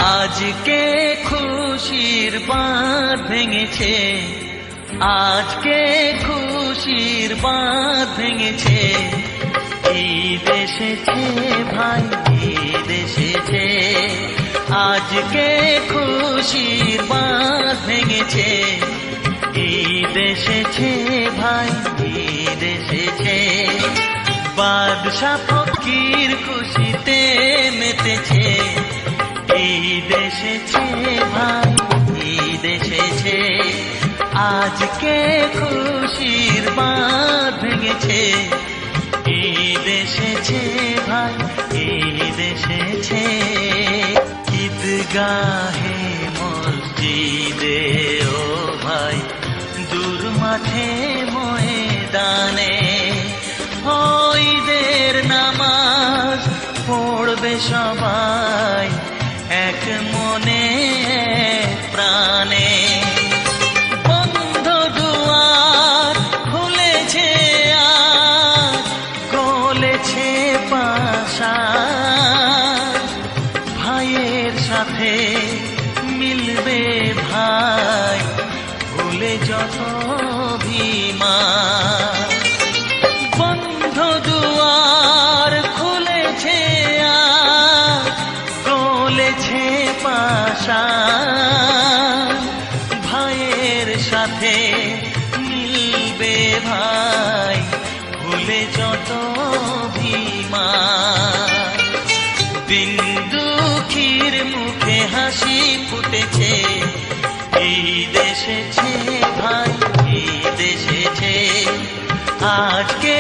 আজকে খুশির বাঁধ ভেঙেছে, আজকে খুশির বাঁধ ভেঙেছে। ঈদ এসেছে ভাই, ঈদ এসেছে। আজকে খুশির বাঁধ ভেঙেছে। ঈদ এসেছে ভাই, ঈদ এসেছে। বাদশা ফকির খুশিতে মেতেছে। ঈদ এসেছে ভাই, ঈদ এসেছে। আজকে খুশির বাঁধ ভেঙেছে। ঈদ এসেছে ভাই, ঈদ এসেছে। ঈদগাহে মসজিদে ও ভাই, দূর মাঠে ময়দানে ঈদের নামাজ পড়বে সবাই এক মনে প্রাণে। বন্ধ দুয়ার খুলেছে আজ, গলেছে পাশা। ভাইয়ের সাথে মিলবে ভাই, ভুলে যত অভিমান। বন্ধ দুয়ার খুলেছে আজ, গলেছে পাশা। ভাইয়ের সাথে মিলবে ভাই, ভুলে যত অভিমান। দিন দুঃখীর মুখে হাসি ফুটেছে। ঈদ এসেছে ভাই, ঈদ এসেছে। আজকে